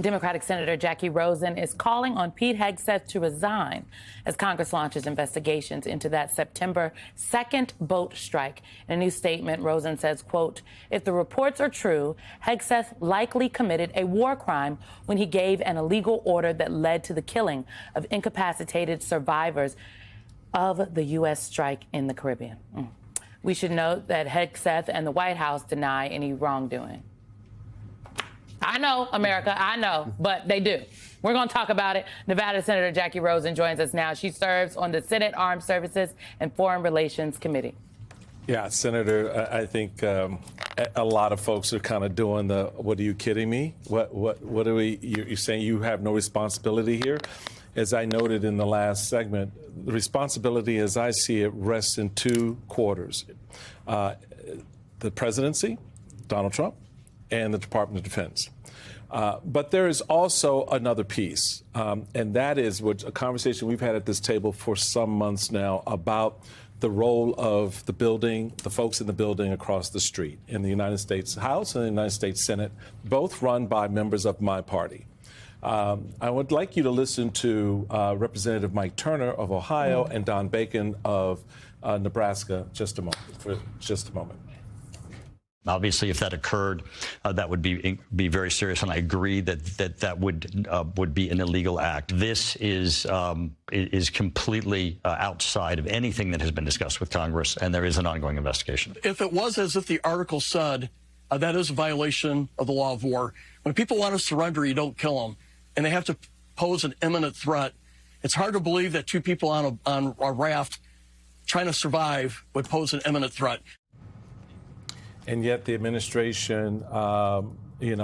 Democratic Senator Jackie Rosen is calling on Pete Hegseth to resign as Congress launches investigations into that September 2nd boat strike. In a new statement, Rosen says, quote, if the reports are true, Hegseth likely committed a war crime when he gave an illegal order that led to the killing of incapacitated survivors of the U.S. strike in the Caribbean. We should note that Hegseth and the White House deny any wrongdoing. I know, America, I know, but they do. We're going to talk about it. Nevada Senator Jackie Rosen joins us now. She serves on the Senate Armed Services and Foreign Relations Committee. Yeah, Senator, I think a lot of folks are kind of doing the, what are you kidding me? What are we, you're saying you have no responsibility here? As I noted in the last segment, the responsibility, as I see it, rests in two quarters. The presidency, Donald Trump, and the Department of Defense. But there is also another piece, and that is a conversation we've had at this table for some months now about the role of the building, the folks in the building across the street in the United States House and the United States Senate, both run by members of my party. I would like you to listen to Representative Mike Turner of Ohio and Don Bacon of Nebraska for just a moment. Obviously, if that occurred, that would be very serious, and I agree that would be an illegal act. This is completely outside of anything that has been discussed with Congress, and there is an ongoing investigation. If it was as if the article said, that is a violation of the law of war. When people want to surrender, you don't kill them, and they have to pose an imminent threat. It's hard to believe that two people on a raft trying to survive would pose an imminent threat. And yet the administration,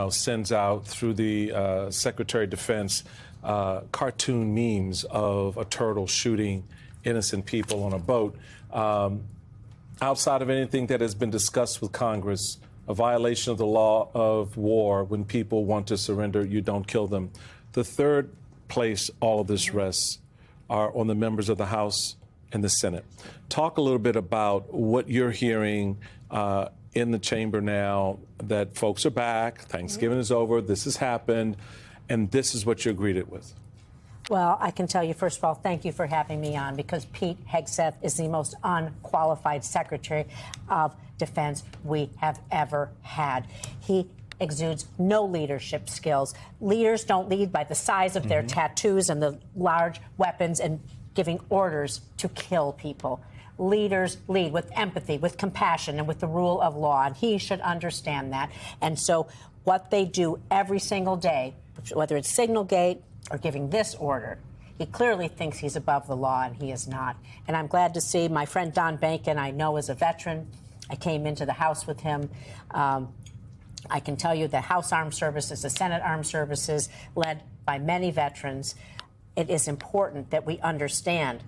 sends out through the Secretary of Defense cartoon memes of a turtle shooting innocent people on a boat. Outside of anything that has been discussed with Congress, a violation of the law of war, when people want to surrender, you don't kill them. The third place all of this rests are on the members of the House and the Senate. Talk a little bit about what you're hearing in the chamber now, that folks are back, Thanksgiving is over, this has happened, and this is what you're greeted with. Well, I can tell you, first of all, thank you for having me on, because Pete Hegseth is the most unqualified Secretary of Defense we have ever had. He exudes no leadership skills. Leaders don't lead by the size of their tattoos and the large weapons and giving orders to kill people. Leaders lead with empathy, with compassion, and with the rule of law, and he should understand that. And so what they do every single day, whether it's Signalgate or giving this order, he clearly thinks he's above the law, and he is not. And I'm glad to see my friend Don Bacon, I know is a veteran. I came into the House with him. I can tell you the House Armed Services, the Senate Armed Services, led by many veterans. It is important that we understand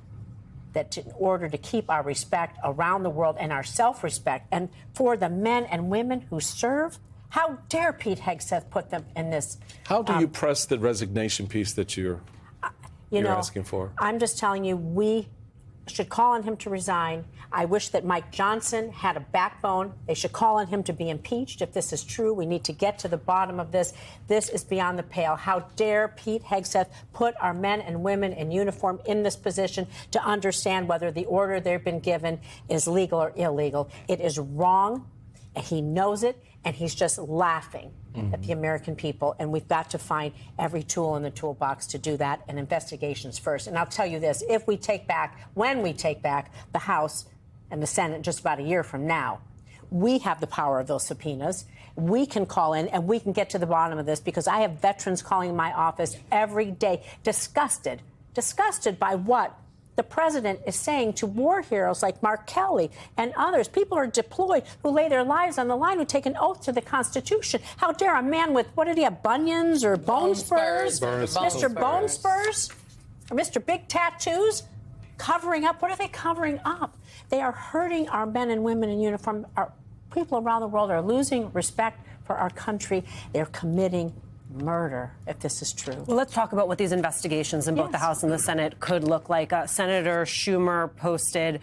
that in order to keep our respect around the world and our self-respect, and for the men and women who serve, how dare Pete Hegseth put them in this? How do you press the resignation piece that you're asking for? I'm just telling you, we should call on him to resign. I wish that Mike Johnson had a backbone. They should call on him to be impeached if this is true. We need to get to the bottom of this. This is beyond the pale. How dare Pete Hegseth put our men and women in uniform in this position to understand whether the order they've been given is legal or illegal. It is wrong. He knows it, and he's just laughing at the American people. And we've got to find every tool in the toolbox to do that, and investigations first. And I'll tell you this, when we take back the House and the Senate just about a year from now, we have the power of those subpoenas. We can call in and we can get to the bottom of this, because I have veterans calling my office every day, disgusted by what the president is saying to war heroes like Mark Kelly and others. People are deployed who lay their lives on the line, who take an oath to the Constitution. How dare a man with, what did he have, bunions or bone spurs? Mr. Bone Spurs? Or Mr. Big Tattoos? Covering up? What are they covering up? They are hurting our men and women in uniform. Our people around the world are losing respect for our country. They're committing murder if this is true. Well, let's talk about what these investigations in both the House and the Senate could look like. Senator Schumer posted,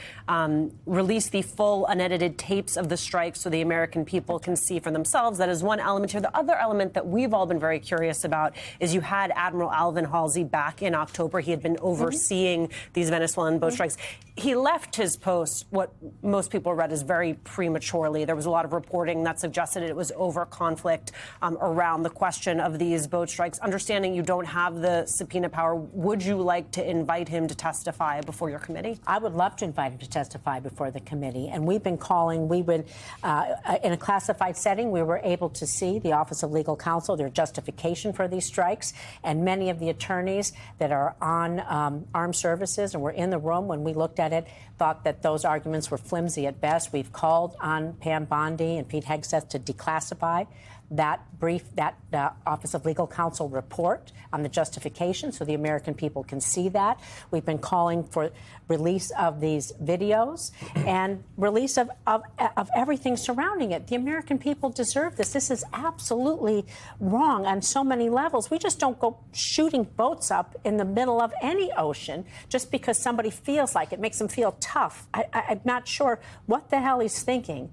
released the full unedited tapes of the strikes so the American people can see for themselves. That is one element here. The other element that we've all been very curious about is you had Admiral Alvin Halsey back in October. He had been overseeing these Venezuelan boat strikes. He left his post, what most people read as very prematurely. There was a lot of reporting that suggested it was over conflict around the question of these boat strikes. Understanding you don't have the subpoena power, would you like to invite him to testify before your committee? I would love to invite him to testify before the committee. And we've been calling, in a classified setting, we were able to see the Office of Legal Counsel, their justification for these strikes. And many of the attorneys that are on armed services and were in the room when we looked at it thought that those arguments were flimsy at best. We've called on Pam Bondi and Pete Hegseth to declassify that Office of Legal Counsel report on the justification so the American people can see that. We've been calling for release of these videos and release of everything surrounding it. The American people deserve this. This is absolutely wrong on so many levels. We just don't go shooting boats up in the middle of any ocean just because somebody feels like it, makes them feel tough. I'm not sure what the hell he's thinking,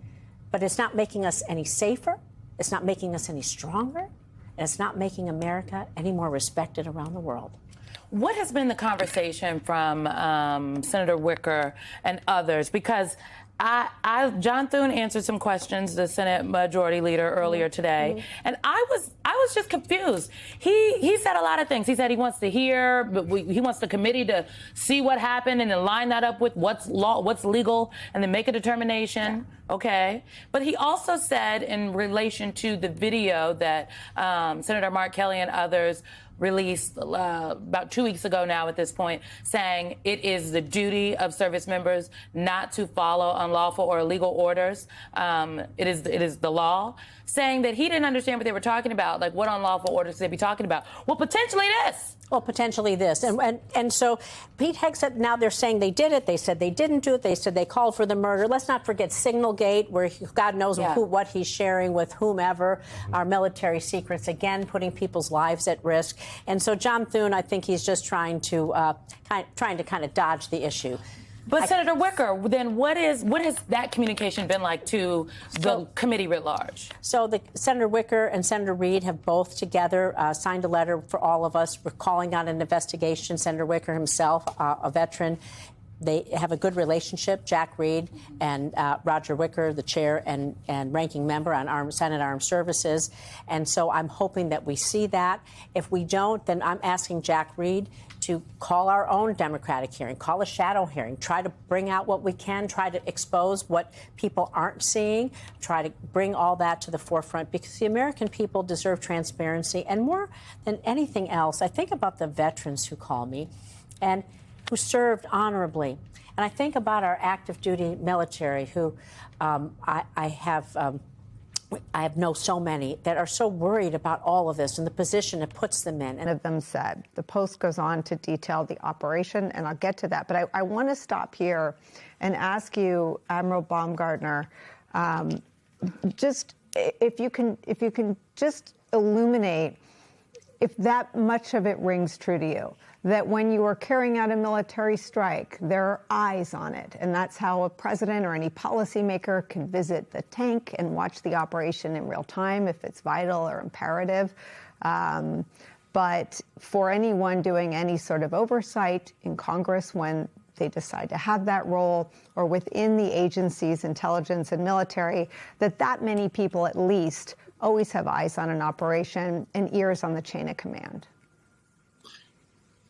but it's not making us any safer. It's not making us any stronger, and it's not making America any more respected around the world. What has been the conversation from Senator Wicker and others? Because John Thune answered some questions, the Senate Majority Leader, earlier today, and I was just confused. He said a lot of things. He said he wants to hear, but he wants the committee to see what happened and then line that up with what's law, what's legal, and then make a determination. Okay. But he also said in relation to the video that Senator Mark Kelly and others released about 2 weeks ago now at this point, saying it is the duty of service members not to follow unlawful or illegal orders. It is the law, saying that he didn't understand what they were talking about, like what unlawful orders they'd be talking about. Well, potentially this. Well, potentially this. And so Pete Hegseth, now they're saying they did it. They said they didn't do it. They said they called for the murder. Let's not forget Signalgate, where God knows what he's sharing with whomever, our military secrets, again, putting people's lives at risk. And so John Thune, I think he's just trying to kind of dodge the issue. But Senator Wicker, then what has that communication been like to the committee writ large? So Senator Wicker and Senator Reid have both together signed a letter for all of us. We're calling on an investigation. Senator Wicker himself, a veteran. They have a good relationship, Jack Reed and Roger Wicker, the chair and ranking member on Senate Armed Services. And so I'm hoping that we see that. If we don't, then I'm asking Jack Reed to call our own Democratic hearing, call a shadow hearing, try to bring out what we can, try to expose what people aren't seeing, try to bring all that to the forefront, because the American people deserve transparency. And more than anything else, I think about the veterans who call me and who served honorably. And I think about our active duty military who I know so many that are so worried about all of this and the position it puts them in. And of them said, the Post goes on to detail the operation, and I'll get to that. But I want to stop here and ask you, Admiral Baumgartner, just if you can just illuminate if that much of it rings true to you, that when you are carrying out a military strike, there are eyes on it. And that's how a president or any policymaker can visit the tank and watch the operation in real time if it's vital or imperative. But for anyone doing any sort of oversight in Congress when they decide to have that role, or within the agencies, intelligence and military, that many people at least always have eyes on an operation and ears on the chain of command.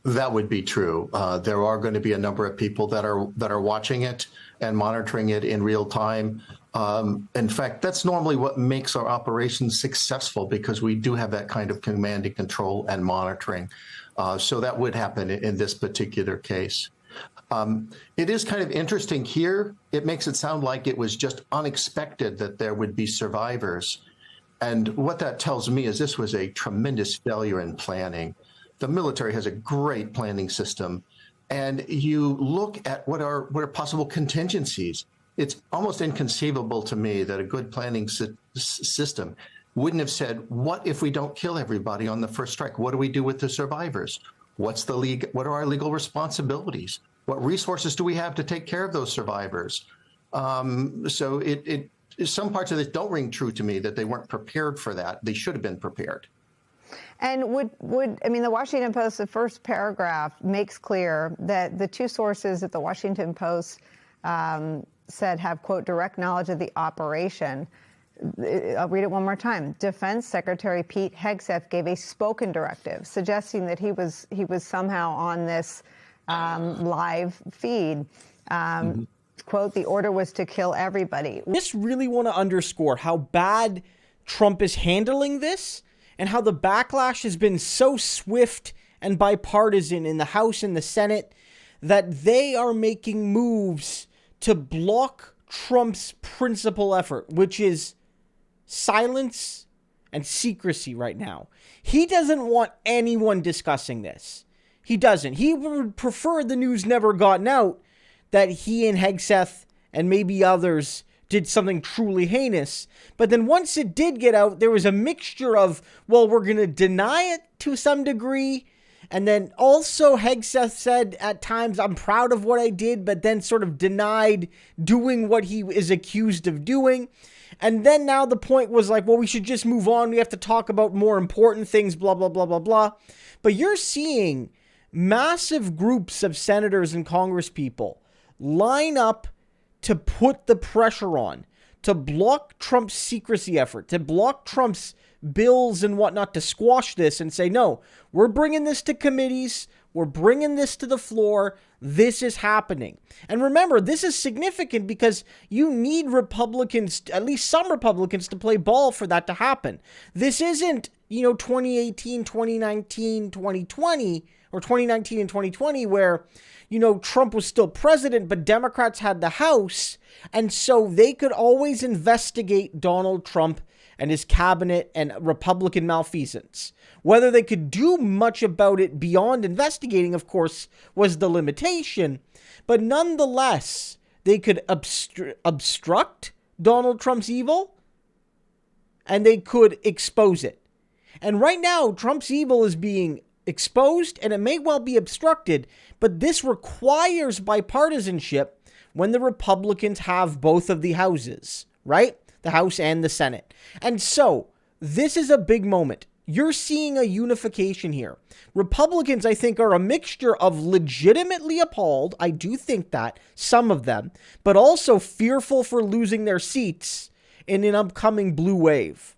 That would be true. There are going to be a number of people that are watching it and monitoring it in real time. In fact, that's normally what makes our operations successful, because we do have that kind of command and control and monitoring. So that would happen in this particular case. It is kind of interesting here. It makes it sound like it was just unexpected that there would be survivors. And what that tells me is this was a tremendous failure in planning. The military has a great planning system, and you look at what are possible contingencies. It's almost inconceivable to me that a good planning system wouldn't have said, what if we don't kill everybody on the first strike? What do we do with the survivors? What are our legal responsibilities? What resources do we have to take care of those survivors? So some parts of this don't ring true to me, that they weren't prepared for that. They should have been prepared. And the Washington Post, the first paragraph makes clear that the two sources that the Washington Post said have, quote, direct knowledge of the operation. I'll read it one more time. Defense Secretary Pete Hegseth gave a spoken directive suggesting that he was somehow on this live feed. Quote, the order was to kill everybody. I just really want to underscore how bad Trump is handling this and how the backlash has been so swift and bipartisan in the House and the Senate that they are making moves to block Trump's principal effort, which is silence and secrecy right now. He doesn't want anyone discussing this. He doesn't. He would prefer the news never gotten out that he and Hegseth and maybe others did something truly heinous. But then once it did get out, there was a mixture of, well, we're going to deny it to some degree. And then also Hegseth said at times, I'm proud of what I did, but then sort of denied doing what he is accused of doing. And then now the point was like, well, we should just move on. We have to talk about more important things, blah, blah, blah, blah, blah. But you're seeing massive groups of senators and congresspeople line up to put the pressure on, to block Trump's secrecy effort, to block Trump's bills and whatnot, to squash this and say, no, we're bringing this to committees. We're bringing this to the floor. This is happening. And remember, this is significant because you need Republicans, at least some Republicans, to play ball for that to happen. This isn't, 2018, 2019, 2020, or 2019 and 2020 where, Trump was still president, but Democrats had the House. And so they could always investigate Donald Trump and his cabinet and Republican malfeasance. Whether they could do much about it beyond investigating, of course, was the limitation. But nonetheless, they could obstruct Donald Trump's evil, and they could expose it. And right now, Trump's evil is being exposed, and it may well be obstructed, but this requires bipartisanship when the Republicans have both of the houses, right? The House and the Senate. And so, this is a big moment. You're seeing a unification here. Republicans, I think, are a mixture of legitimately appalled, I do think that, some of them, but also fearful for losing their seats in an upcoming blue wave.